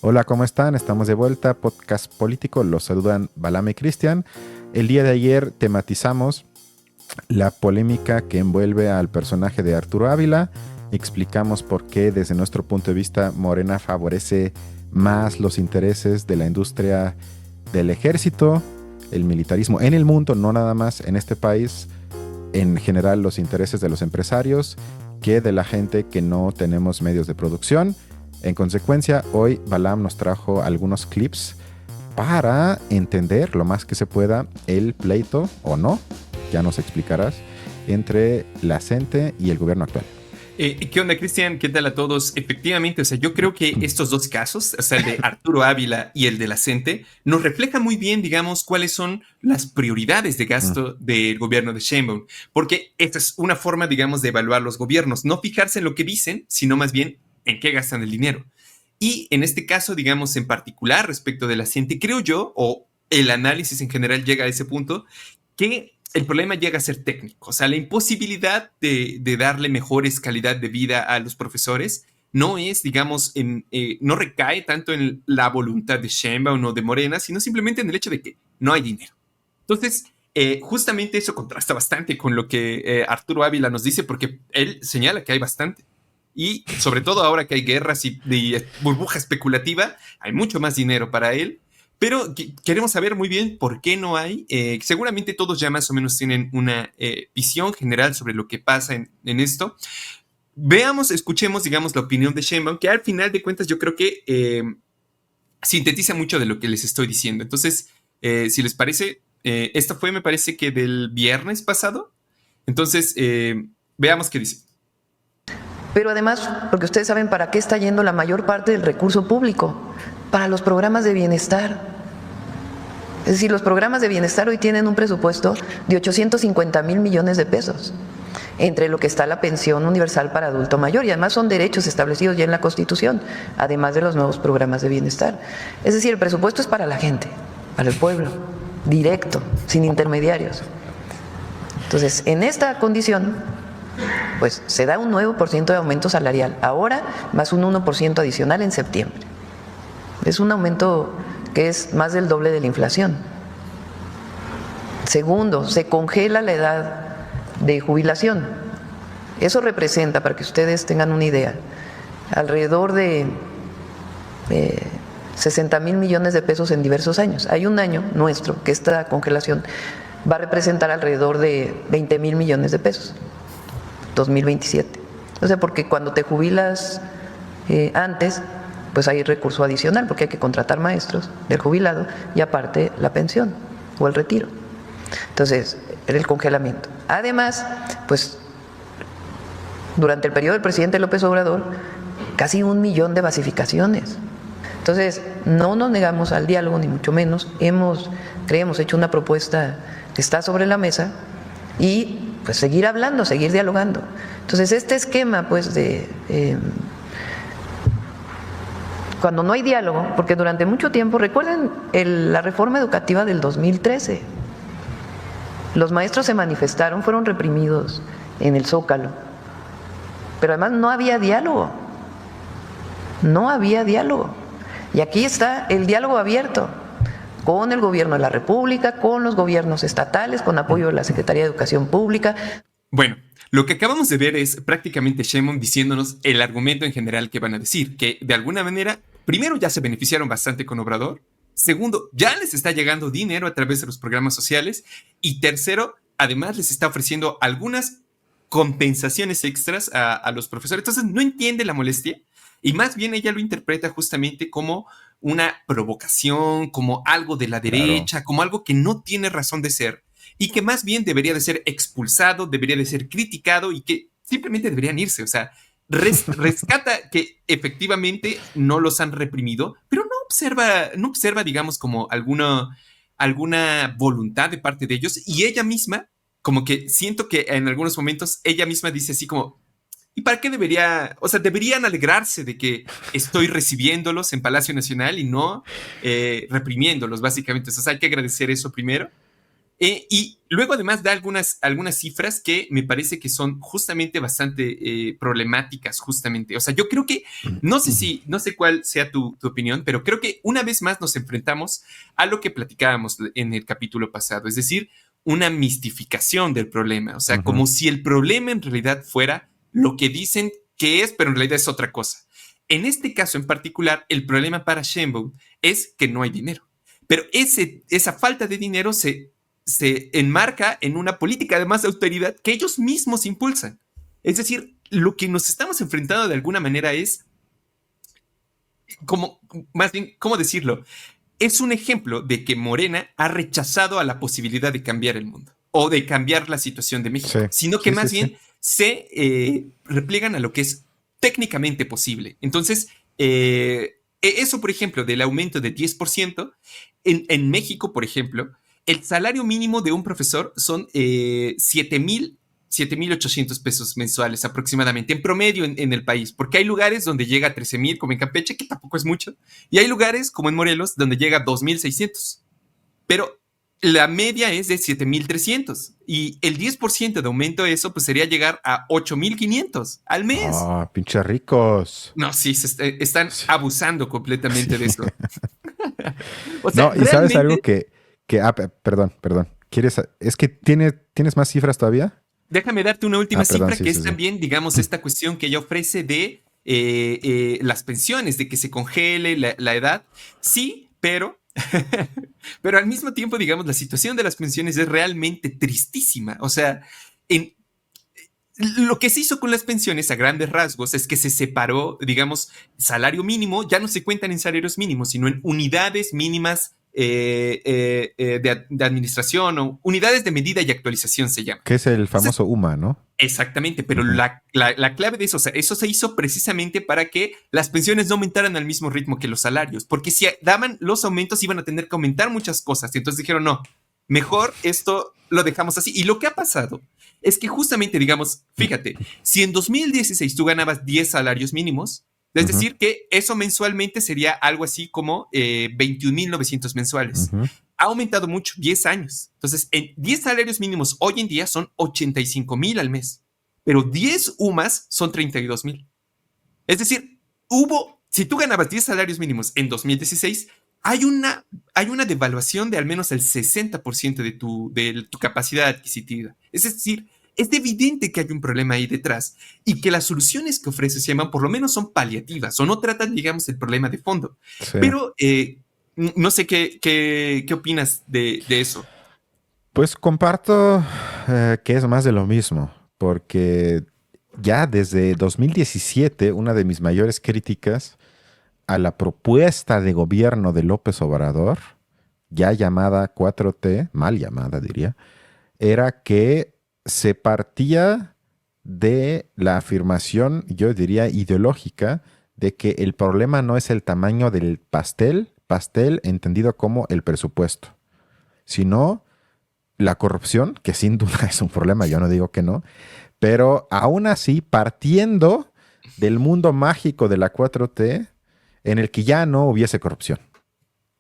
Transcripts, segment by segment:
Hola, ¿cómo están? Estamos de vuelta, podcast político. Los saludan Balam y Cristian. El día de ayer tematizamos la polémica que envuelve al personaje de Arturo Ávila. Explicamos por qué, desde nuestro punto de vista, Morena favorece más los intereses de la industria del ejército, el militarismo en el mundo, no nada más en este país, en general los intereses de los empresarios, que de la gente que no tenemos medios de producción. En consecuencia, hoy Balam nos trajo algunos clips para entender lo más que se pueda el pleito, o no, ya nos explicarás, entre la CENTE y el gobierno actual. ¿Qué onda, Cristian? ¿Qué tal a todos? Efectivamente, o sea, yo creo que estos dos casos, o sea, el de Arturo Ávila y el de la CENTE, nos reflejan muy bien, digamos, cuáles son las prioridades de Mm. gasto del gobierno de Sheinbaum, porque esta es una forma, digamos, de evaluar los gobiernos, no fijarse en lo que dicen, sino más bien en qué gastan el dinero. Y en este caso, digamos, en particular respecto de la CENTE, creo yo, o el análisis en general llega a ese punto, que el problema llega a ser técnico. O sea, la imposibilidad de darle mejores calidad de vida a los profesores no es, digamos, no recae tanto en la voluntad de Sheinbaum o de Morena, sino simplemente en el hecho de que no hay dinero. Entonces, justamente eso contrasta bastante con lo que Arturo Ávila nos dice, porque él señala que hay bastante. Y sobre todo ahora que hay guerras y burbuja especulativa, hay mucho más dinero para él. Pero queremos saber muy bien por qué no hay. Seguramente todos ya más o menos tienen una visión general sobre lo que pasa en esto. Veamos, escuchemos, digamos, la opinión de Sheinbaum, que al final de cuentas yo creo que sintetiza mucho de lo que les estoy diciendo. Entonces, si les parece, esta fue, me parece que del viernes pasado. Entonces, veamos qué dice. Pero además, porque ustedes saben para qué está yendo la mayor parte del recurso público, para los programas de bienestar. Es decir, los programas de bienestar hoy tienen un presupuesto de 850 mil millones de pesos, entre lo que está la pensión universal para adulto mayor, y además son derechos establecidos ya en la Constitución, además de los nuevos programas de bienestar. Es decir, el presupuesto es para la gente, para el pueblo, directo, sin intermediarios. Entonces, en esta condición, pues se da un 9% de aumento salarial, ahora más un 1% adicional en septiembre. Es un aumento que es más del doble de la inflación. Segundo, se congela la edad de jubilación. Eso representa, para que ustedes tengan una idea, alrededor de 60 mil millones de pesos en diversos años. Hay un año nuestro que esta congelación va a representar alrededor de 20 mil millones de pesos, 2027. O sea, porque cuando te jubilas antes, pues hay recurso adicional, porque hay que contratar maestros del jubilado y aparte la pensión o el retiro. Entonces, era el congelamiento. Además, pues durante el periodo del presidente López Obrador, casi 1 millón de basificaciones. Entonces, no nos negamos al diálogo, ni mucho menos. Hemos hecho una propuesta que está sobre la mesa y pues seguir hablando, seguir dialogando. Entonces, este esquema pues de cuando no hay diálogo, porque durante mucho tiempo, recuerden la reforma educativa del 2013, los maestros se manifestaron, fueron reprimidos en el Zócalo, pero además no había diálogo, no había diálogo. Y aquí está el diálogo abierto con el gobierno de la República, con los gobiernos estatales, con apoyo de la Secretaría de Educación Pública. Bueno, lo que acabamos de ver es prácticamente Sheinbaum diciéndonos el argumento en general que van a decir, que de alguna manera, primero ya se beneficiaron bastante con Obrador, segundo, ya les está llegando dinero a través de los programas sociales, y tercero, además les está ofreciendo algunas compensaciones extras a los profesores. Entonces no entiende la molestia y más bien ella lo interpreta justamente como una provocación, como algo de la Claro. derecha, como algo que no tiene razón de ser y que más bien debería de ser expulsado, debería de ser criticado y que simplemente deberían irse. O sea, rescata que efectivamente no los han reprimido, pero no observa, digamos, como alguna voluntad de parte de ellos y ella misma, como que siento que en algunos momentos ella misma dice así como, ¿y para qué debería? O sea, deberían alegrarse de que estoy recibiéndolos en Palacio Nacional y no reprimiéndolos, básicamente. O sea, hay que agradecer eso primero. Y luego además da algunas cifras que me parece que son justamente bastante problemáticas, justamente. O sea, yo creo que, no sé cuál sea tu opinión, pero creo que una vez más nos enfrentamos a lo que platicábamos en el capítulo pasado, es decir, una mistificación del problema. O sea, como si el problema en realidad fuera lo que dicen que es, pero en realidad es otra cosa. En este caso en particular, el problema para Sheinbaum es que no hay dinero. Pero esa falta de dinero se enmarca en una política además de austeridad que ellos mismos impulsan. Es decir, lo que nos estamos enfrentando de alguna manera es, más bien, ¿cómo decirlo? Es un ejemplo de que Morena ha rechazado a la posibilidad de cambiar el mundo o de cambiar la situación de México, sino que más bien se repliegan a lo que es técnicamente posible. Entonces, eso, por ejemplo, del aumento de 10%, en México, por ejemplo, el salario mínimo de un profesor son 7,800 pesos mensuales aproximadamente, en promedio en el país, porque hay lugares donde llega a 13,000, como en Campeche, que tampoco es mucho, y hay lugares, como en Morelos, donde llega a 2,600. Pero la media es de 7,300, y el 10% de aumento de eso, pues sería llegar a 8,500 al mes. Ah, pinches ricos. No, sí, están abusando completamente de eso. O sea, no, y realmente... ¿sabes algo que perdón. Es que tienes más cifras todavía. Déjame darte una última cifra, que es también, digamos, esta cuestión que ella ofrece de las pensiones, de que se congele la edad. Sí, pero al mismo tiempo, digamos, la situación de las pensiones es realmente tristísima. O sea, lo que se hizo con las pensiones a grandes rasgos es que se separó, digamos, salario mínimo, ya no se cuentan en salarios mínimos, sino en unidades mínimas de administración, o unidades de medida y actualización se llama. Que es el famoso UMA, ¿no? Exactamente, pero la clave de eso, o sea, eso se hizo precisamente para que las pensiones no aumentaran al mismo ritmo que los salarios, porque si daban los aumentos iban a tener que aumentar muchas cosas, y entonces dijeron, no, mejor esto lo dejamos así. Y lo que ha pasado es que justamente, digamos, fíjate, si en 2016 tú ganabas 10 salarios mínimos, es decir, que eso mensualmente sería algo así como 21,900 mensuales. Ha aumentado mucho, 10 años. Entonces, en 10 salarios mínimos hoy en día son 85,000 al mes, pero 10 UMAS son 32,000. Es decir, si tú ganabas 10 salarios mínimos en 2016, hay una devaluación de al menos el 60% de tu capacidad adquisitiva. Es decir, es evidente que hay un problema ahí detrás y que las soluciones que ofrece Sheinbaum por lo menos son paliativas o no tratan, digamos, el problema de fondo. Sí. Pero no sé qué opinas de eso. Pues comparto que es más de lo mismo, porque ya desde 2017 una de mis mayores críticas a la propuesta de gobierno de López Obrador, ya llamada 4T, mal llamada diría, era que se partía de la afirmación, yo diría ideológica, de que el problema no es el tamaño del pastel entendido como el presupuesto, sino la corrupción, que sin duda es un problema, yo no digo que no, pero aún así partiendo del mundo mágico de la 4T, en el que ya no hubiese corrupción,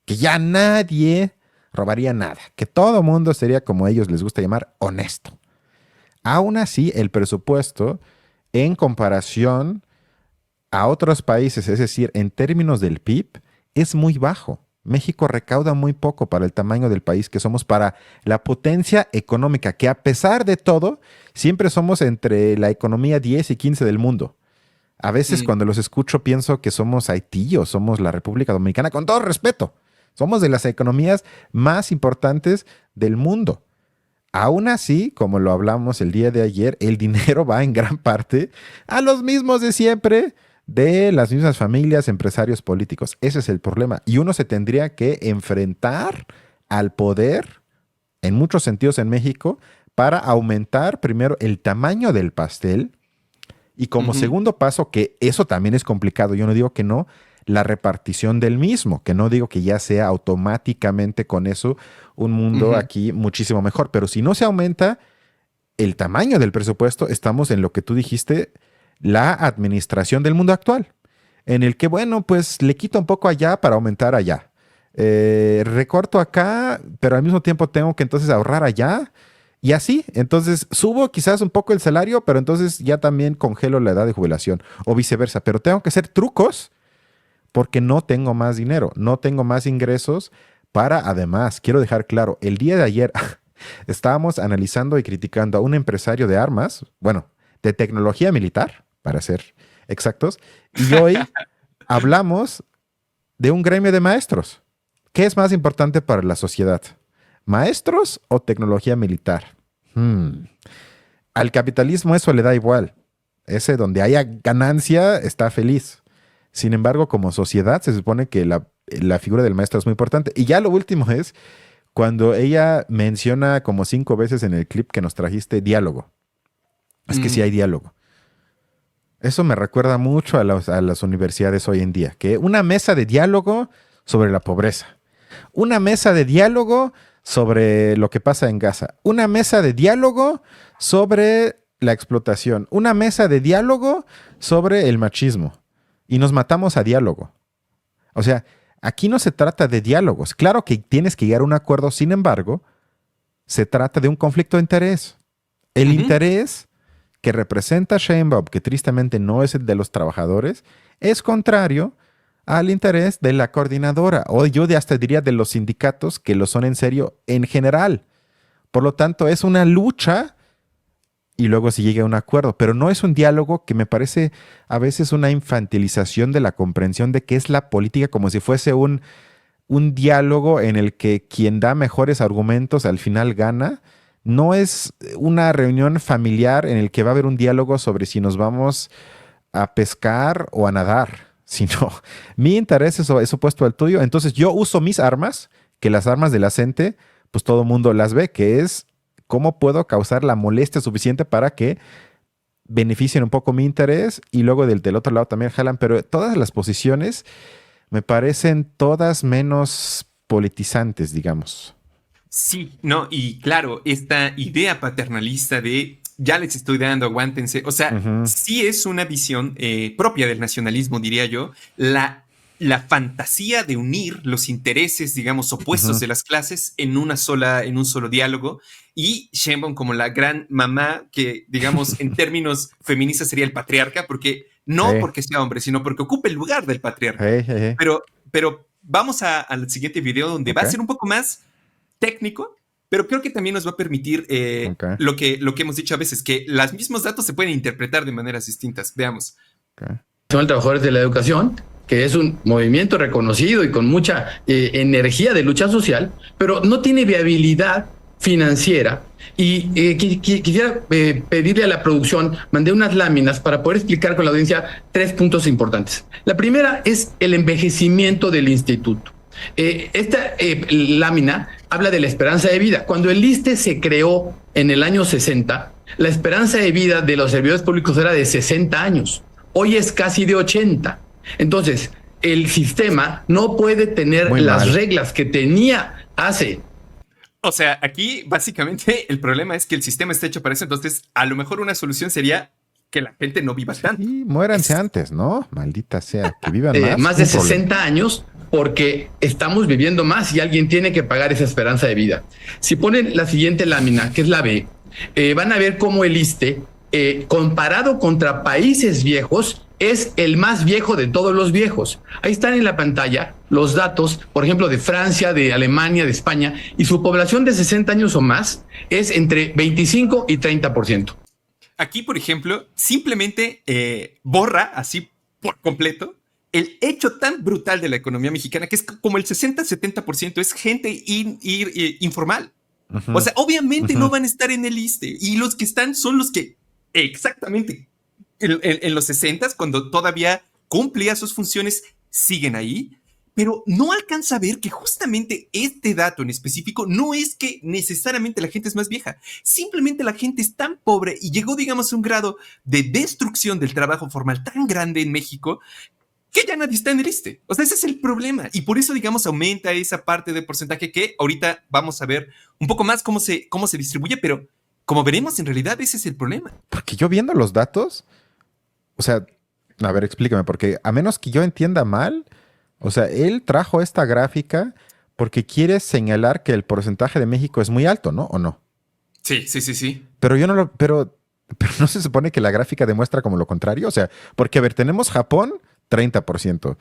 que ya nadie robaría nada, que todo mundo sería, como a ellos les gusta llamar, honesto. Aún así, el presupuesto, en comparación a otros países, es decir, en términos del PIB, es muy bajo. México recauda muy poco para el tamaño del país que somos, para la potencia económica, que a pesar de todo, siempre somos entre la economía 10 y 15 del mundo. A veces cuando los escucho pienso que somos Haití o somos la República Dominicana, con todo respeto. Somos de las economías más importantes del mundo. Aún así, como lo hablamos el día de ayer, el dinero va en gran parte a los mismos de siempre, de las mismas familias, empresarios políticos. Ese es el problema. Y uno se tendría que enfrentar al poder, en muchos sentidos en México, para aumentar primero el tamaño del pastel y como segundo paso, que eso también es complicado, yo no digo que no, la repartición del mismo, que no digo que ya sea automáticamente con eso un mundo aquí muchísimo mejor, pero si no se aumenta el tamaño del presupuesto, estamos en lo que tú dijiste, la administración del mundo actual, en el que, bueno, pues le quita un poco allá para aumentar allá. recorto acá, pero al mismo tiempo tengo que entonces ahorrar allá. Y así, entonces subo quizás un poco el salario, pero entonces ya también congelo la edad de jubilación o viceversa. Pero tengo que hacer trucos porque no tengo más dinero, no tengo más ingresos para, además, quiero dejar claro, el día de ayer estábamos analizando y criticando a un empresario de armas, bueno, de tecnología militar, para ser exactos, y hoy hablamos de un gremio de maestros. ¿Qué es más importante para la sociedad? ¿Maestros o tecnología militar? Al capitalismo eso le da igual. Ese donde haya ganancia está feliz. Sin embargo, como sociedad se supone que la figura del maestro es muy importante. Y ya lo último es cuando ella menciona como 5 veces en el clip que nos trajiste diálogo. Es que sí hay diálogo. Eso me recuerda mucho a las universidades hoy en día. Que una mesa de diálogo sobre la pobreza. Una mesa de diálogo sobre lo que pasa en Gaza. Una mesa de diálogo sobre la explotación. Una mesa de diálogo sobre el machismo. Y nos matamos a diálogo. O sea, aquí no se trata de diálogos. Claro que tienes que llegar a un acuerdo, sin embargo, se trata de un conflicto de interés. El interés que representa Sheinbaum, que tristemente no es el de los trabajadores, es contrario al interés de la coordinadora, o yo hasta diría de los sindicatos que lo son en serio en general. Por lo tanto, es una lucha y luego se llega a un acuerdo, pero no es un diálogo que me parece a veces una infantilización de la comprensión de qué es la política, como si fuese un diálogo en el que quien da mejores argumentos al final gana. No es una reunión familiar en el que va a haber un diálogo sobre si nos vamos a pescar o a nadar, sino mi interés es opuesto al tuyo. Entonces yo uso mis armas, que las armas de la gente, pues todo el mundo las ve, que es cómo puedo causar la molestia suficiente para que beneficien un poco mi interés y luego del otro lado también jalan, pero todas las posiciones me parecen todas menos politizantes, digamos. Sí, no, y claro, esta idea paternalista de ya les estoy dando, aguántense, o sea, sí es una visión propia del nacionalismo, diría yo, la fantasía de unir los intereses, digamos, opuestos de las clases en un solo diálogo, y Sheinbaum como la gran mamá que, digamos, en términos feministas sería el patriarca, porque no porque sea hombre, sino porque ocupa el lugar del patriarca. Pero vamos al siguiente video donde va a ser un poco más técnico, pero creo que también nos va a permitir lo que hemos dicho a veces, que los mismos datos se pueden interpretar de maneras distintas. Veamos. Son trabajadores de la educación, que es un movimiento reconocido y con mucha energía de lucha social, pero no tiene viabilidad financiera. Y quisiera pedirle a la producción, mandé unas láminas para poder explicar con la audiencia 3 puntos importantes. La primera es el envejecimiento del instituto. Esta lámina habla de la esperanza de vida. Cuando el ISSSTE se creó en el año 60, la esperanza de vida de los servidores públicos era de 60 años. Hoy es casi de 80. Entonces, el sistema no puede tener las reglas que tenía hace. O sea, aquí básicamente el problema es que el sistema está hecho para eso. Entonces, a lo mejor una solución sería que la gente no viva tanto. Y muéranse antes, ¿no? Maldita sea, que vivan más. Más de 60 años, porque estamos viviendo más y alguien tiene que pagar esa esperanza de vida. Si ponen la siguiente lámina, que es la B, van a ver cómo el ISSSTE, comparado contra países viejos, es el más viejo de todos los viejos. Ahí están en la pantalla los datos, por ejemplo, de Francia, de Alemania, de España, y su población de 60 años o más es entre 25 y 30%. Aquí, por ejemplo, simplemente borra así por completo el hecho tan brutal de la economía mexicana, que es como el 60-70% es gente informal. O sea, obviamente no van a estar en el ISSSTE, y los que están son los que exactamente en los 60s, cuando todavía cumplía sus funciones, siguen ahí, pero no alcanza a ver que justamente este dato en específico no es que necesariamente la gente es más vieja, simplemente la gente es tan pobre y llegó, digamos, a un grado de destrucción del trabajo formal tan grande en México que ya nadie está en el ISSSTE. O sea, ese es el problema, y por eso, digamos, aumenta esa parte de porcentaje que ahorita vamos a ver un poco más cómo se distribuye, pero como veremos, en realidad ese es el problema. Porque yo viendo los datos, o sea, a ver, explícame, porque a menos que yo entienda mal, o sea, él trajo esta gráfica porque quieres señalar que el porcentaje de México es muy alto, ¿no? ¿O no? Sí, sí, sí, sí. Pero pero no se supone que la gráfica demuestra como lo contrario. O sea, porque a ver, tenemos Japón 30%.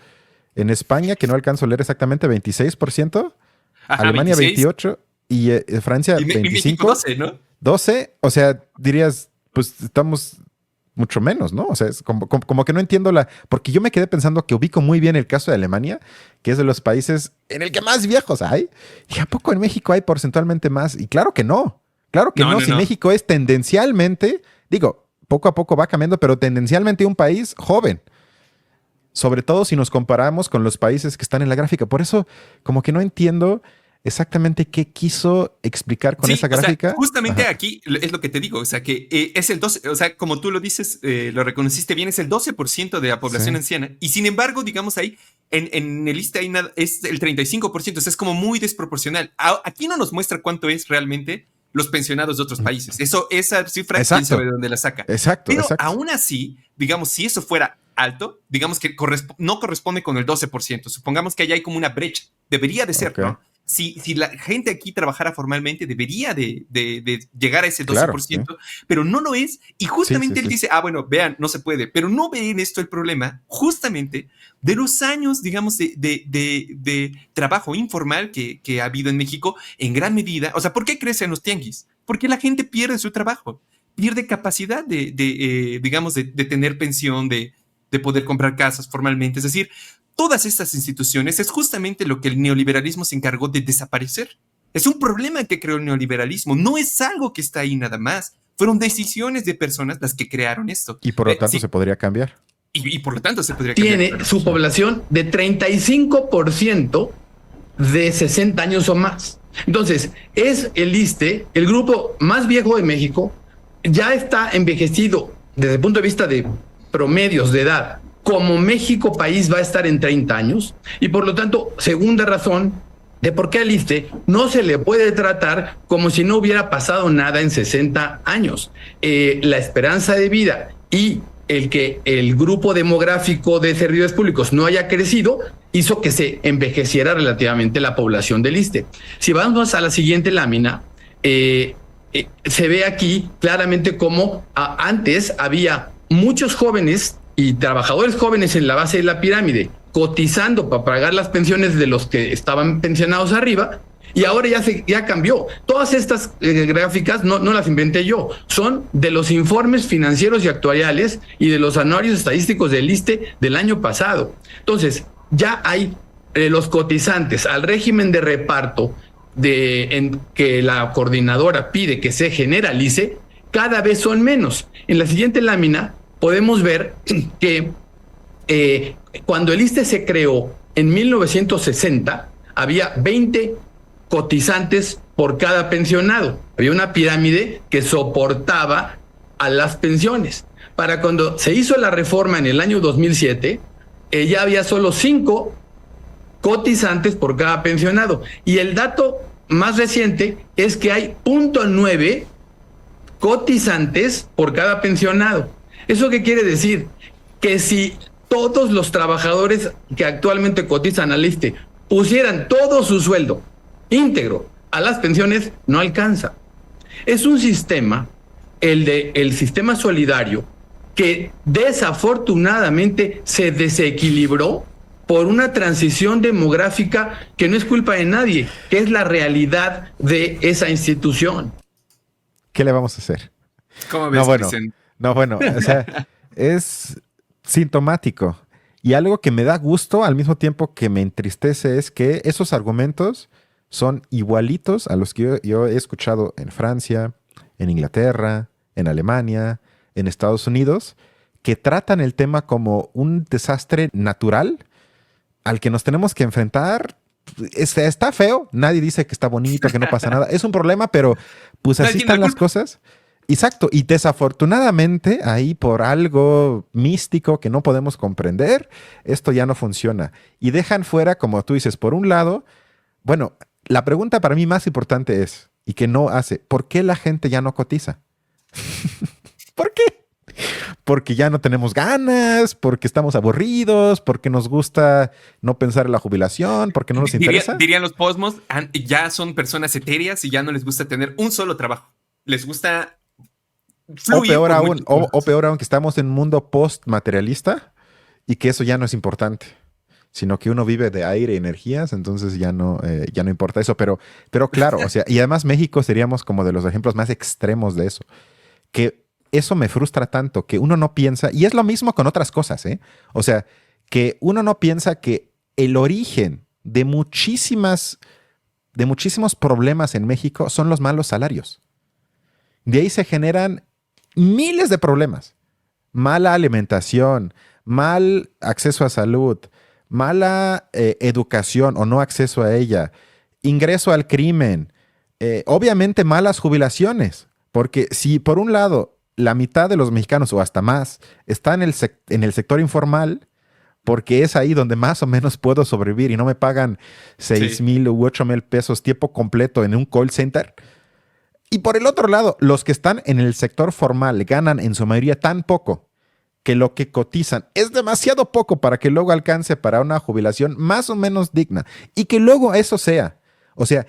En España, que no alcanzo a leer exactamente, 26%. Ajá, Alemania 26. 28%. Y Francia Y 25%. México 12, ¿no? 12%. O sea, dirías, pues estamos mucho menos, ¿no? O sea, es como que no entiendo porque yo me quedé pensando que ubico muy bien el caso de Alemania, que es de los países en el que más viejos hay. ¿Y a poco en México hay porcentualmente más? Y claro que no. Claro que no. Si México es tendencialmente, digo, poco a poco va cambiando, pero tendencialmente un país joven. Sobre todo si nos comparamos con los países que están en la gráfica. Por eso, como que no entiendo exactamente qué quiso explicar con esa gráfica. O sea, justamente Ajá. aquí es lo que te digo, o sea, que es el 12, o sea, como tú lo dices, lo reconociste bien, es el 12% de la población Sí. anciana, y sin embargo, digamos ahí, en el liste hay nada, es el 35%, o sea, es como muy desproporcional. Aquí no nos muestra cuánto es realmente los pensionados de otros países. Esa cifra, quién sabe de dónde la saca. Exacto, Pero exacto. aún así, digamos, si eso fuera alto, digamos que no corresponde con el 12%. Supongamos que allá hay como una brecha. Debería de ser, Okay. ¿no? Si la gente aquí trabajara formalmente, debería de llegar a ese 12%, Claro, sí. pero no lo es. Y justamente Sí. él dice, bueno, vean, no se puede. Pero no ve en esto el problema, justamente, de los años, digamos, de trabajo informal que ha habido en México en gran medida. O sea, ¿por qué crecen los tianguis? Porque la gente pierde su trabajo, pierde capacidad digamos, de tener pensión, de poder comprar casas formalmente. Es decir, todas estas instituciones es justamente lo que el neoliberalismo se encargó de desaparecer. Es un problema que creó el neoliberalismo, no es algo que está ahí nada más. Fueron decisiones de personas las que crearon esto. Y por lo tanto se podría cambiar. Y por lo tanto se podría cambiar. Tiene Tiene su población de 35% de 60 años o más. Entonces, es el ISSSTE, el grupo más viejo de México, ya está envejecido desde el punto de vista de promedios de edad. Como México país va a estar en 30 años y por lo tanto, segunda razón de por qué al ISSSTE no se le puede tratar como si no hubiera pasado nada en 60 años. La esperanza de vida y el que el grupo demográfico de servidores públicos no haya crecido hizo que se envejeciera relativamente la población del ISSSTE. Si vamos a la siguiente lámina, se ve aquí claramente cómo antes había muchos jóvenes y trabajadores jóvenes en la base de la pirámide cotizando para pagar las pensiones de los que estaban pensionados arriba, y ahora ya cambió. Todas estas gráficas no las inventé yo, son de los informes financieros y actuariales y de los anuarios estadísticos del ISSSTE del año pasado. Entonces, ya hay los cotizantes al régimen de reparto en que la coordinadora pide que se generalice, cada vez son menos. En la siguiente lámina podemos ver que cuando el ISSSTE se creó en 1960, había 20 cotizantes por cada pensionado. Había una pirámide que soportaba a las pensiones. Para cuando se hizo la reforma en el año 2007, ya había solo 5 cotizantes por cada pensionado. Y el dato más reciente es que hay 0.9 cotizantes por cada pensionado. ¿Eso qué quiere decir? Que si todos los trabajadores que actualmente cotizan al ISSSTE pusieran todo su sueldo íntegro a las pensiones, no alcanza. Es un sistema, el sistema solidario, que desafortunadamente se desequilibró por una transición demográfica que no es culpa de nadie, que es la realidad de esa institución. ¿Qué le vamos a hacer? ¿Cómo ves, Cristian? No, bueno, o sea, es sintomático. Y algo que me da gusto al mismo tiempo que me entristece es que esos argumentos son igualitos a los que yo he escuchado en Francia, en Inglaterra, en Alemania, en Estados Unidos, que tratan el tema como un desastre natural al que nos tenemos que enfrentar. Está feo, nadie dice que está bonito, que no pasa nada. Es un problema, pero pues así están las cosas. Exacto, y desafortunadamente ahí por algo místico que no podemos comprender, esto ya no funciona. Y dejan fuera, como tú dices, por un lado, bueno, la pregunta para mí más importante es, y que no hace, ¿por qué la gente ya no cotiza? ¿Por qué? porque ya no tenemos ganas, porque estamos aburridos, porque nos gusta no pensar en la jubilación, porque no nos interesa. Dirían los posmos, ya son personas etéreas y ya no les gusta tener un solo trabajo. Les gusta fluir. O peor aún, que estamos en un mundo post-materialista y que eso ya no es importante, sino que uno vive de aire y energías, entonces ya no importa eso. Pero claro, o sea, y además México seríamos como de los ejemplos más extremos de eso. Que eso me frustra tanto, que uno no piensa, y es lo mismo con otras cosas, ¿eh? O sea, que uno no piensa que el origen de muchísimos problemas en México son los malos salarios. De ahí se generan miles de problemas. Mala alimentación, mal acceso a salud, mala educación o no acceso a ella, ingreso al crimen, obviamente malas jubilaciones, porque si por un lado la mitad de los mexicanos o hasta más está en el sector informal, porque es ahí donde más o menos puedo sobrevivir y no me pagan 6,000 u 8,000 pesos tiempo completo en un call center. Y por el otro lado, los que están en el sector formal ganan en su mayoría tan poco que lo que cotizan es demasiado poco para que luego alcance para una jubilación más o menos digna y que luego eso sea. O sea,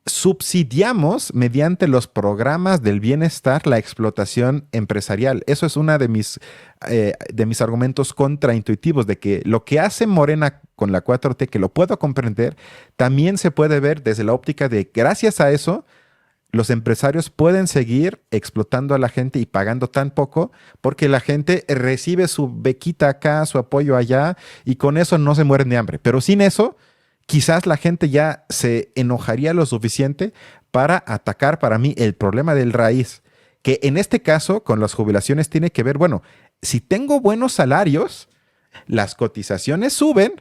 subsidiamos mediante los programas del bienestar la explotación empresarial. Eso es uno de mis argumentos contraintuitivos de que lo que hace Morena con la 4T, que lo puedo comprender, también se puede ver desde la óptica de gracias a eso los empresarios pueden seguir explotando a la gente y pagando tan poco porque la gente recibe su bequita acá, su apoyo allá y con eso no se mueren de hambre. Pero sin eso, quizás la gente ya se enojaría lo suficiente para atacar para mí el problema del raíz, que en este caso con las jubilaciones tiene que ver, bueno, si tengo buenos salarios, las cotizaciones suben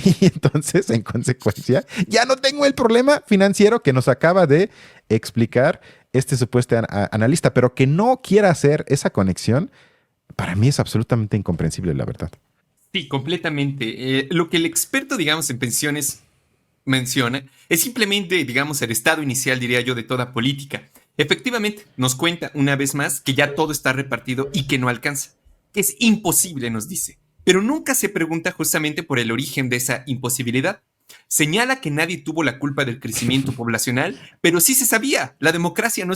y entonces en consecuencia ya no tengo el problema financiero que nos acaba de explicar este supuesto analista, pero que no quiera hacer esa conexión, para mí es absolutamente incomprensible, la verdad. Sí, completamente. Lo que el experto, digamos, en pensiones menciona es simplemente, digamos, el estado inicial, diría yo, de toda política. Efectivamente, nos cuenta una vez más que ya todo está repartido y que no alcanza. Que es imposible, nos dice. Pero nunca se pregunta justamente por el origen de esa imposibilidad. Señala que nadie tuvo la culpa del crecimiento poblacional, pero sí se sabía. La demografía no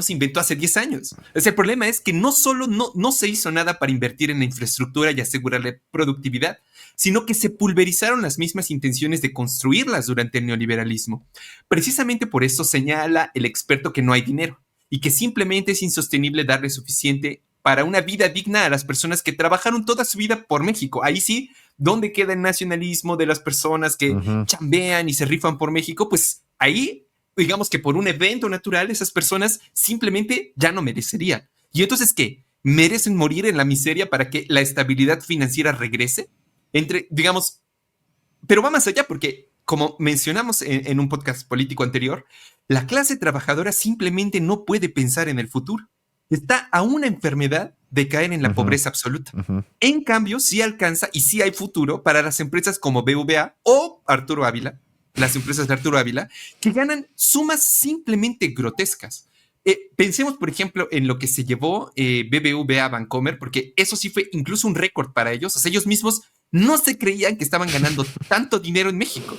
se inventó hace 10 años. O sea, el problema es que no solo no se hizo nada para invertir en la infraestructura y asegurarle productividad, sino que se pulverizaron las mismas intenciones de construirlas durante el neoliberalismo. Precisamente por eso señala el experto que no hay dinero y que simplemente es insostenible darle suficiente para una vida digna a las personas que trabajaron toda su vida por México. Ahí sí, ¿dónde queda el nacionalismo de las personas que chambean y se rifan por México? Pues ahí, digamos que por un evento natural, esas personas simplemente ya no merecerían. ¿Y entonces qué? ¿Merecen morir en la miseria para que la estabilidad financiera regrese? Digamos, pero va más allá porque, como mencionamos en un podcast político anterior, la clase trabajadora simplemente no puede pensar en el futuro. Está a una enfermedad de caer en la pobreza absoluta. En cambio, sí alcanza y sí hay futuro para las empresas como BBVA o Arturo Ávila, las empresas de Arturo Ávila, que ganan sumas simplemente grotescas. Pensemos, por ejemplo, en lo que se llevó BBVA Bancomer, porque eso sí fue incluso un récord para ellos. O sea, ellos mismos no se creían que estaban ganando tanto dinero en México.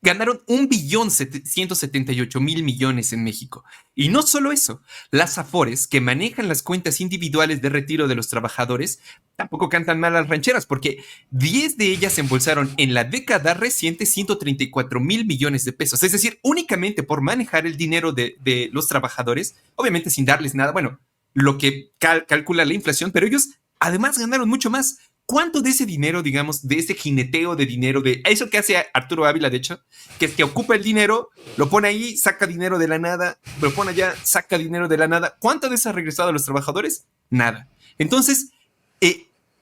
Ganaron 1.178.000 millones en México. Y no solo eso, las Afores, que manejan las cuentas individuales de retiro de los trabajadores, tampoco cantan mal las rancheras, porque 10 de ellas se embolsaron en la década reciente 134.000 millones de pesos. Es decir, únicamente por manejar el dinero de los trabajadores, obviamente sin darles nada, bueno, lo que calcula la inflación, pero ellos además ganaron mucho más. ¿Cuánto de ese dinero, digamos, de ese jineteo de dinero, de eso que hace Arturo Ávila, de hecho, que es que ocupa el dinero, lo pone ahí, saca dinero de la nada, lo pone allá, saca dinero de la nada? ¿Cuánto de eso ha regresado a los trabajadores? Nada. Entonces,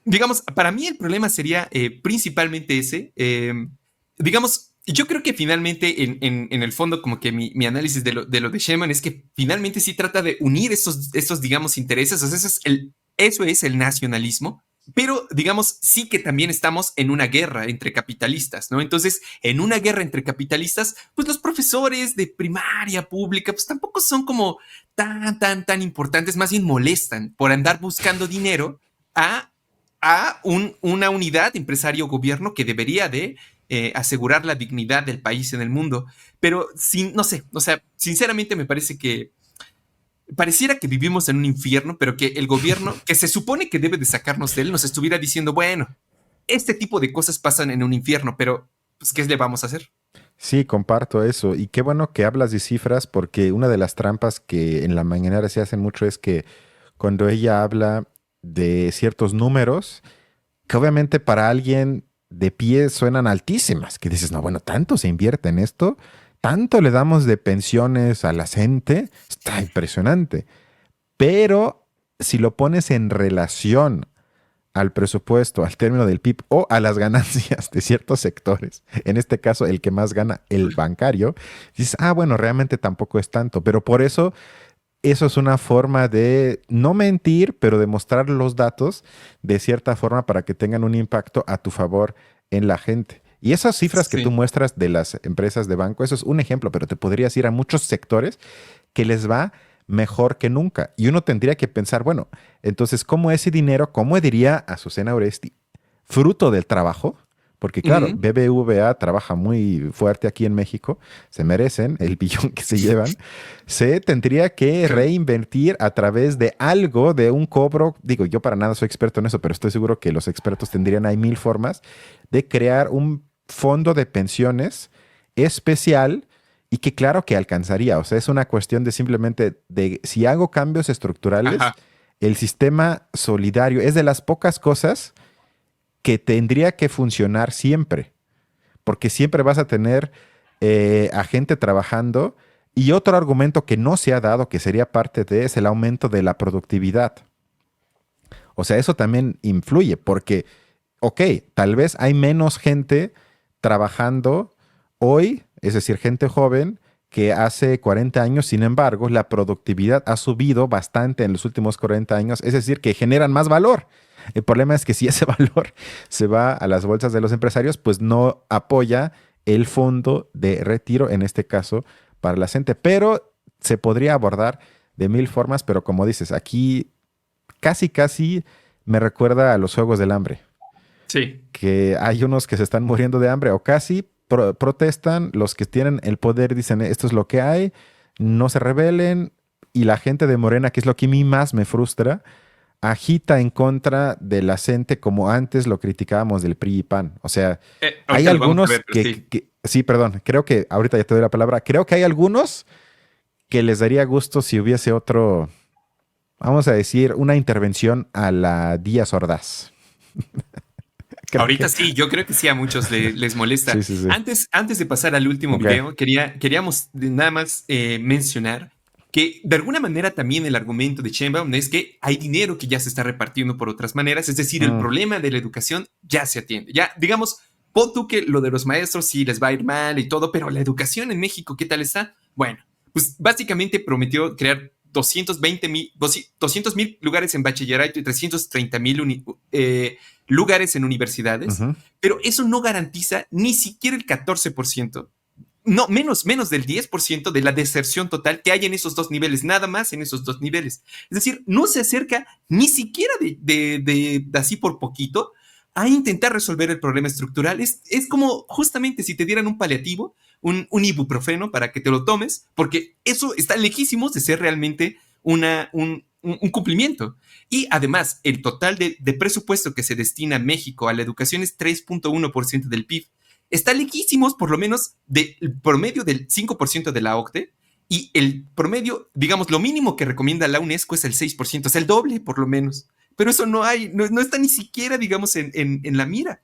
digamos, para mí el problema sería principalmente ese. Digamos, yo creo que finalmente, en el fondo, como que mi análisis de lo de Sheinbaum es que finalmente sí trata de unir estos digamos, intereses. O sea, eso es el nacionalismo. Pero, digamos, sí que también estamos en una guerra entre capitalistas, ¿no? Entonces, en una guerra entre capitalistas, pues los profesores de primaria pública, pues tampoco son como tan importantes, más bien molestan por andar buscando dinero a, una unidad empresario-gobierno que debería de asegurar la dignidad del país en el mundo. Pero, no sé, o sea, sinceramente me parece que pareciera que vivimos en un infierno, pero que el gobierno, que se supone que debe de sacarnos de él, nos estuviera diciendo, bueno, este tipo de cosas pasan en un infierno, pero pues, ¿qué le vamos a hacer? Sí, comparto eso. Y qué bueno que hablas de cifras, porque una de las trampas que en la mañanera se hacen mucho es que cuando ella habla de ciertos números, que obviamente para alguien de pie suenan altísimas, que dices, no, bueno, tanto se invierte en esto, tanto le damos de pensiones a la gente, está impresionante. Pero si lo pones en relación al presupuesto, al término del PIB o a las ganancias de ciertos sectores, en este caso el que más gana, el bancario, dices, ah, bueno, realmente tampoco es tanto, pero por eso eso es una forma de no mentir, pero de mostrar los datos de cierta forma para que tengan un impacto a tu favor en la gente. Y esas cifras que tú Sí. muestras de las empresas de banco, eso es un ejemplo, pero te podrías ir a muchos sectores que les va mejor que nunca. Y uno tendría que pensar, bueno, entonces, ¿cómo ese dinero, cómo diría Azucena Oresti, fruto del trabajo? Porque claro, Ujú. BBVA trabaja muy fuerte aquí en México, se merecen el billón que se llevan, se tendría que Claro. reinvertir a través de algo, de un cobro. Digo, yo para nada soy experto en eso, pero estoy seguro que los expertos tendrían, hay mil formas de crear un fondo de pensiones especial y que claro que alcanzaría. O sea, es una cuestión de simplemente de si hago cambios estructurales, Ajá. el sistema solidario es de las pocas cosas que tendría que funcionar siempre, porque siempre vas a tener a gente trabajando. Y otro argumento que no se ha dado, que sería parte de, es el aumento de la productividad. O sea, eso también influye, porque, ok, tal vez hay menos gente trabajando hoy, es decir, gente joven, que hace 40 años. Sin embargo, la productividad ha subido bastante en los últimos 40 años, es decir, que generan más valor. El problema es que si ese valor se va a las bolsas de los empresarios, pues no apoya el fondo de retiro, en este caso, para la gente. Pero se podría abordar de mil formas, pero como dices, aquí casi me recuerda a los Juegos del Hambre, Sí. que hay unos que se están muriendo de hambre o casi protestan, los que tienen el poder dicen esto es lo que hay, no se rebelen, y la gente de Morena, que es lo que a mí más me frustra, agita en contra de la gente como antes lo criticábamos del PRI y PAN. O sea, hay Ahorita lo vamos a algunos ver, pero sí. sí, perdón, creo que ahorita ya te doy la palabra, creo que hay algunos que les daría gusto si hubiese otro, vamos a decir, una intervención a la Díaz Ordaz. Creo Ahorita que sí, yo creo que sí a muchos les molesta. sí, sí, sí. Antes de pasar al último Ok. video, queríamos nada más mencionar que de alguna manera también el argumento de Sheinbaum es que hay dinero que ya se está repartiendo por otras maneras, es decir, el Mm, problema de la educación ya se atiende. Ya, digamos, pon tú que lo de los maestros sí les va a ir mal y todo, pero la educación en México, ¿qué tal está? Bueno, pues básicamente prometió crear 200,000 lugares en bachillerato y 330,000 lugares en universidades, ujú. pero eso no garantiza ni siquiera el 14%, no, menos del 10% de la deserción total que hay en esos dos niveles, nada más en esos dos niveles. Es decir, no se acerca ni siquiera de así por poquito a intentar resolver el problema estructural. Es como justamente si te dieran un paliativo, un ibuprofeno para que te lo tomes, porque eso está lejísimos de ser realmente un cumplimiento. Y además, el total de presupuesto que se destina a México a la educación es 3.1% del PIB. Está lejísimos, por lo menos, del promedio del 5% de la OCDE, y el promedio, digamos, lo mínimo que recomienda la UNESCO es el 6%, es el doble, por lo menos. Pero eso no está ni siquiera, digamos, en la mira.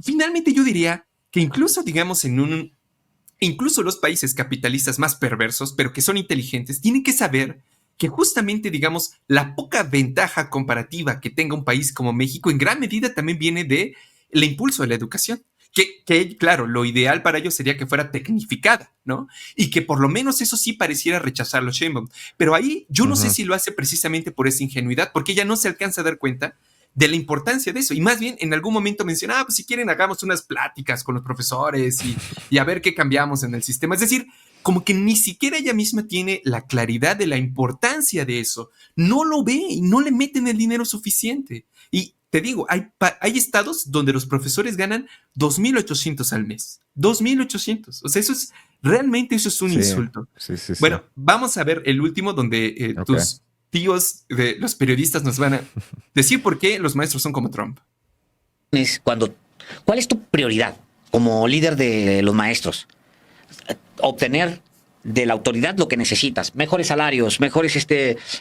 Finalmente, yo diría que incluso, digamos, incluso los países capitalistas más perversos, pero que son inteligentes, tienen que saber que justamente, digamos, la poca ventaja comparativa que tenga un país como México en gran medida también viene de el impulso de la educación. Claro, lo ideal para ellos sería que fuera tecnificada, ¿no? Y que por lo menos eso sí pareciera rechazarlo Sheinbaum. Pero ahí yo no sé Ujú. si lo hace precisamente por esa ingenuidad, porque ella no se alcanza a dar cuenta de la importancia de eso. Y más bien, en algún momento mencionaba, pues si quieren, hagamos unas pláticas con los profesores y a ver qué cambiamos en el sistema. Es decir, como que ni siquiera ella misma tiene la claridad de la importancia de eso. No lo ve y no le meten el dinero suficiente. Y te digo, hay estados donde los profesores ganan 2,800 al mes. 2,800. O sea, realmente eso es un insulto. Sí. Bueno, vamos a ver el último donde tus tíos de los periodistas nos van a decir por qué los maestros son como Trump. ¿Cuál es tu prioridad como líder de los maestros? Obtener de la autoridad lo que necesitas, mejores salarios, mejores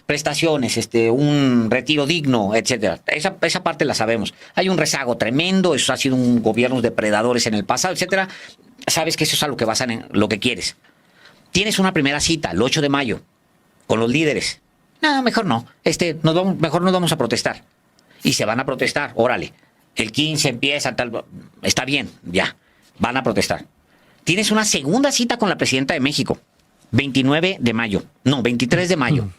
prestaciones, un retiro digno, etcétera. Esa parte la sabemos. Hay un rezago tremendo, eso ha sido un gobierno depredadores en el pasado, etcétera. Sabes que eso es a lo que vas lo que quieres. Tienes una primera cita el 8 de mayo con los líderes. No, mejor no. Mejor nos vamos a protestar. Y se van a protestar, órale. El 15 empieza, tal. Está bien, ya. Van a protestar. Tienes una segunda cita con la presidenta de México. 29 de mayo. No, 23 de mayo.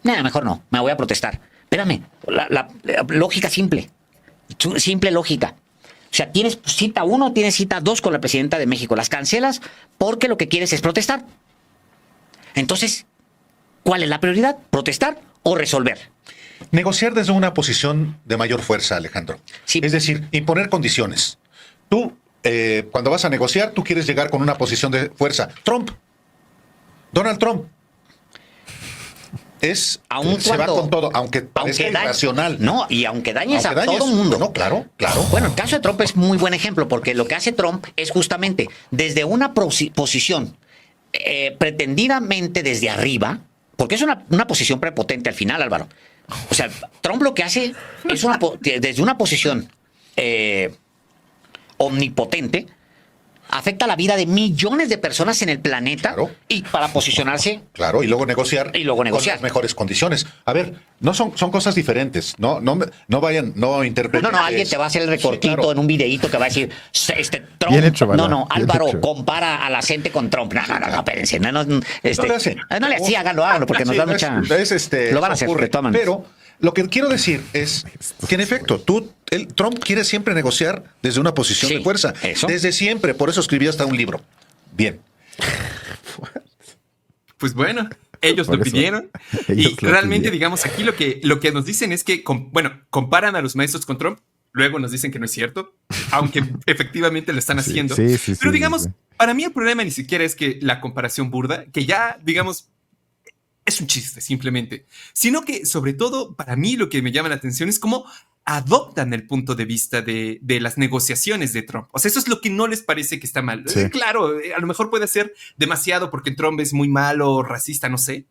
Nada, mejor no. Me voy a protestar. Espérame. La lógica simple. Simple lógica. O sea, tienes cita 1, tienes cita 2 con la presidenta de México. Las cancelas porque lo que quieres es protestar. Entonces, ¿cuál es la prioridad? ¿Protestar o resolver? Negociar desde una posición de mayor fuerza, Alejandro. Sí. Es decir, imponer condiciones. Tú, cuando vas a negociar, tú quieres llegar con una posición de fuerza. Donald Trump. Se va con todo, aunque parezca irracional. No, y aunque dañes a todo el mundo. No, claro. Bueno, el caso de Trump es muy buen ejemplo, porque lo que hace Trump es justamente desde una posición pretendidamente desde arriba, porque es una posición prepotente al final, Álvaro. O sea, Trump lo que hace es desde una posición omnipotente, afecta la vida de millones de personas en el planeta, claro, y para posicionarse. Claro, y luego negociar. Con las mejores condiciones. A ver, son cosas diferentes. No interpreten. No, alguien te va a hacer el recortito, sí, claro, en un videíto que va a decir, Trump. Bien hecho, Álvaro compara a la gente con Trump. No, espérense. No le así, háganlo, porque nos da mucha. Lo van a hacer, de todas maneras. Pero lo que quiero decir es que, en efecto, Trump quiere siempre negociar desde una posición de fuerza. Eso. Desde siempre. Por eso escribió hasta un libro. Bien. Pues bueno, ellos lo pidieron. Y realmente, digamos, aquí lo que nos dicen es que, comparan a los maestros con Trump. Luego nos dicen que no es cierto, aunque efectivamente lo están haciendo. Pero digamos, para mí el problema ni siquiera es que la comparación burda, que ya, digamos, es un chiste simplemente, sino que sobre todo para mí lo que me llama la atención es cómo adoptan el punto de vista de las negociaciones de Trump. O sea, eso es lo que no les parece que está mal. Sí. Claro, a lo mejor puede ser demasiado porque Trump es muy malo, racista, no sé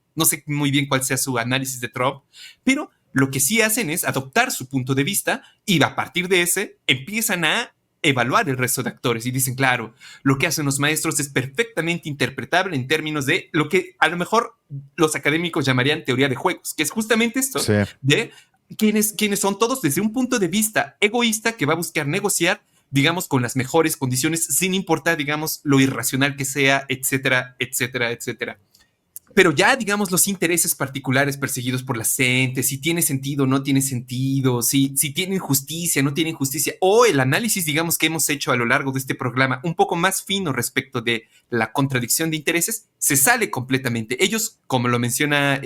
muy bien cuál sea su análisis de Trump, pero lo que sí hacen es adoptar su punto de vista y a partir de ese empiezan a evaluar el resto de actores y dicen, claro, lo que hacen los maestros es perfectamente interpretable en términos de lo que a lo mejor los académicos llamarían teoría de juegos, que es justamente esto, sí, de quienes son todos desde un punto de vista egoísta que va a buscar negociar, digamos, con las mejores condiciones, sin importar, digamos, lo irracional que sea, etcétera, etcétera, etcétera. Pero ya, digamos, los intereses particulares perseguidos por la gente, si tiene sentido o no tiene sentido, si tienen justicia, no tienen justicia, o el análisis, digamos, que hemos hecho a lo largo de este programa, un poco más fino respecto de la contradicción de intereses, se sale completamente. Ellos, como lo menciona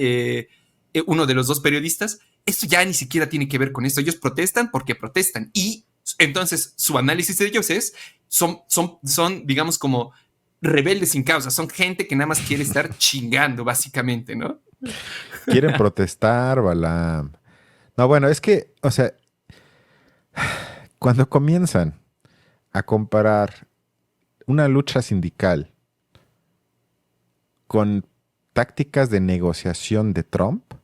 uno de los dos periodistas, esto ya ni siquiera tiene que ver con esto. Ellos protestan porque protestan. Y entonces su análisis de ellos son digamos, como rebeldes sin causa, son gente que nada más quiere estar chingando, básicamente, ¿no? Quieren protestar, Balam. No, bueno, es que, o sea, cuando comienzan a comparar una lucha sindical con tácticas de negociación de Trump,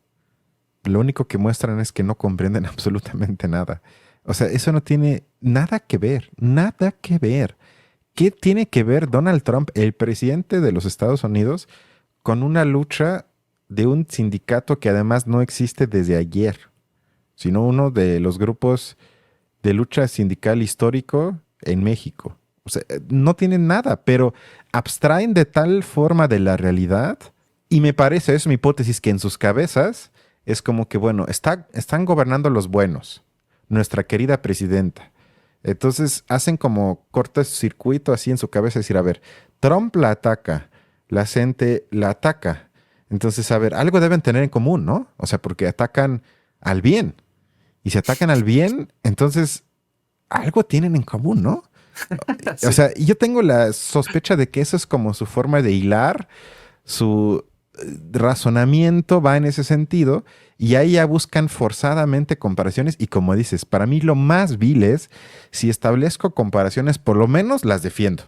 lo único que muestran es que no comprenden absolutamente nada. O sea, eso no tiene nada que ver, nada que ver. ¿Qué tiene que ver Donald Trump, el presidente de los Estados Unidos, con una lucha de un sindicato que además no existe desde ayer, sino uno de los grupos de lucha sindical histórico en México? O sea, no tienen nada, pero abstraen de tal forma de la realidad y me parece, es mi hipótesis, que en sus cabezas es como que, bueno, están gobernando los buenos nuestra querida presidenta. Entonces hacen como cortocircuito así en su cabeza, decir, a ver, Trump la ataca, la gente la ataca. Entonces, a ver, algo deben tener en común, ¿no? O sea, porque atacan al bien. Y si atacan al bien, entonces algo tienen en común, ¿no? Sí. O sea, yo tengo la sospecha de que eso es como su forma de hilar, su razonamiento va en ese sentido y ahí ya buscan forzadamente comparaciones y como dices, para mí lo más vil es si establezco comparaciones, por lo menos las defiendo.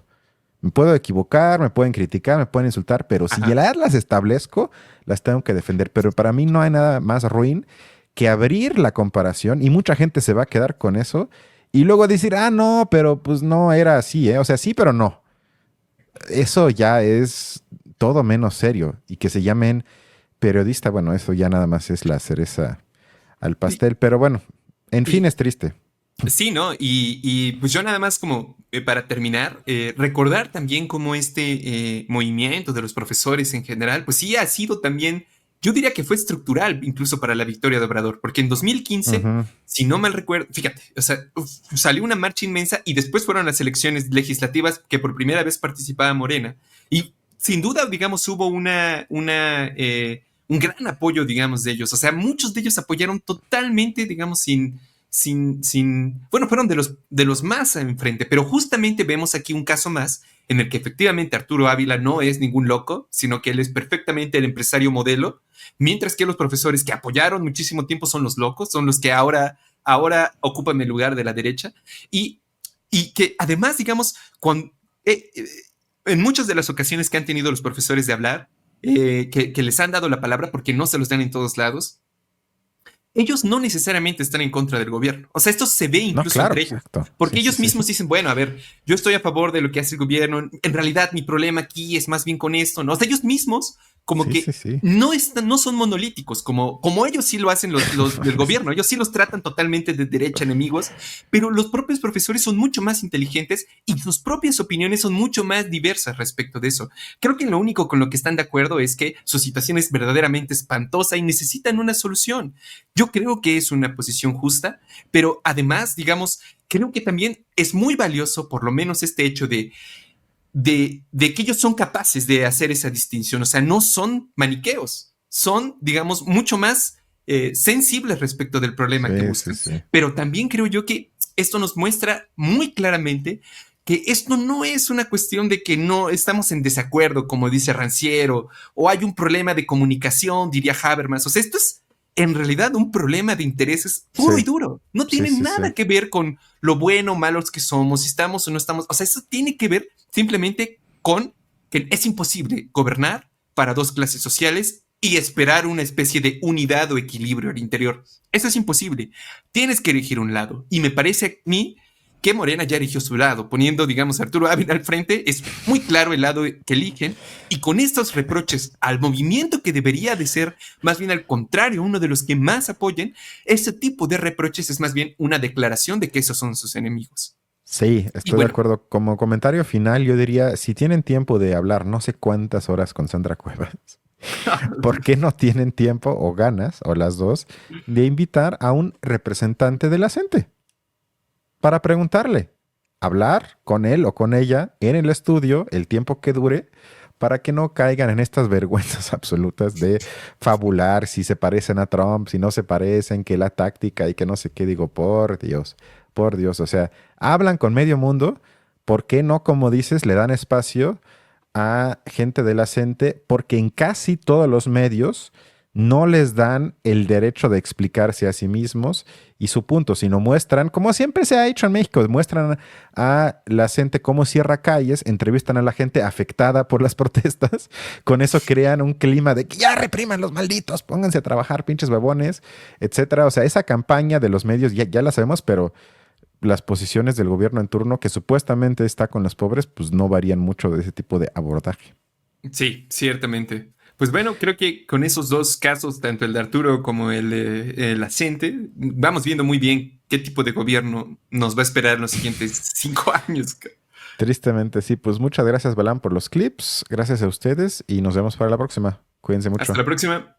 Me puedo equivocar, me pueden criticar, me pueden insultar, pero si ya las establezco, las tengo que defender. Pero para mí no hay nada más ruin que abrir la comparación y mucha gente se va a quedar con eso y luego decir, no, pero pues no era así, ¿eh? O sea, sí, pero no. Eso ya es todo menos serio y que se llamen periodista, bueno, eso ya nada más es la cereza al pastel, pero bueno, en fin, es triste. Sí, ¿no? Y pues yo nada más como para terminar, recordar también cómo este movimiento de los profesores en general, pues sí ha sido también, yo diría que fue estructural incluso para la victoria de Obrador, porque en 2015, si no mal recuerdo, fíjate, o sea, salió una marcha inmensa y después fueron las elecciones legislativas que por primera vez participaba Morena y sin duda, digamos, hubo un gran apoyo, digamos, de ellos. O sea, muchos de ellos apoyaron totalmente, digamos, bueno, fueron de los más enfrente, pero justamente vemos aquí un caso más en el que efectivamente Arturo Ávila no es ningún loco, sino que él es perfectamente el empresario modelo, mientras que los profesores que apoyaron muchísimo tiempo son los locos, son los que ahora ocupan el lugar de la derecha y que además, digamos, cuando... en muchas de las ocasiones que han tenido los profesores de hablar, que les han dado la palabra porque no se los dan en todos lados, ellos no necesariamente están en contra del gobierno. O sea, esto se ve incluso entre ellos. Porque ellos mismos dicen, bueno, a ver, yo estoy a favor de lo que hace el gobierno. En realidad, mi problema aquí es más bien con esto, ¿no? O sea, ellos mismos como no son monolíticos, como ellos sí lo hacen los del gobierno. Ellos sí los tratan totalmente de derecha, enemigos, pero los propios profesores son mucho más inteligentes y sus propias opiniones son mucho más diversas respecto de eso. Creo que lo único con lo que están de acuerdo es que su situación es verdaderamente espantosa y necesitan una solución. Yo creo que es una posición justa, pero además, digamos, creo que también es muy valioso, por lo menos este hecho de que ellos son capaces de hacer esa distinción. O sea, no son maniqueos, son, digamos, mucho más sensibles respecto del problema que buscan. Pero también creo yo que esto nos muestra muy claramente que esto no es una cuestión de que no estamos en desacuerdo, como dice Ranciero, o hay un problema de comunicación, diría Habermas. O sea, esto es en realidad un problema de intereses puro y duro. No tiene nada que ver con lo bueno o malos que somos, si estamos o no estamos. O sea, eso tiene que ver simplemente con que es imposible gobernar para dos clases sociales y esperar una especie de unidad o equilibrio al interior. Eso es imposible. Tienes que elegir un lado. Y me parece a mí que Morena ya eligió su lado, poniendo, digamos, a Arturo Ávila al frente. Es muy claro el lado que eligen, y con estos reproches al movimiento que debería de ser, más bien al contrario, uno de los que más apoyen, ese tipo de reproches es más bien una declaración de que esos son sus enemigos. Sí, estoy de acuerdo. Como comentario final, yo diría, si tienen tiempo de hablar no sé cuántas horas con Sandra Cuevas, ¿por qué no tienen tiempo o ganas, o las dos, de invitar a un representante de la gente? Para preguntarle, hablar con él o con ella en el estudio el tiempo que dure para que no caigan en estas vergüenzas absolutas de fabular si se parecen a Trump, si no se parecen, que la táctica y que no sé qué. Digo, por Dios, o sea, hablan con medio mundo, ¿por qué no, como dices, le dan espacio a gente de la gente? Porque en casi todos los medios no les dan el derecho de explicarse a sí mismos y su punto, sino muestran, como siempre se ha hecho en México, muestran a la gente cómo cierra calles, entrevistan a la gente afectada por las protestas, con eso crean un clima de que ya repriman los malditos, pónganse a trabajar, pinches huevones, etcétera. O sea, esa campaña de los medios ya la sabemos, pero las posiciones del gobierno en turno, que supuestamente está con los pobres, pues no varían mucho de ese tipo de abordaje. Sí, ciertamente. Pues bueno, creo que con esos dos casos, tanto el de Arturo como el de la gente, vamos viendo muy bien qué tipo de gobierno nos va a esperar en los siguientes 5 años. Tristemente, sí. Pues muchas gracias, Balán, por los clips. Gracias a ustedes y nos vemos para la próxima. Cuídense mucho. Hasta la próxima.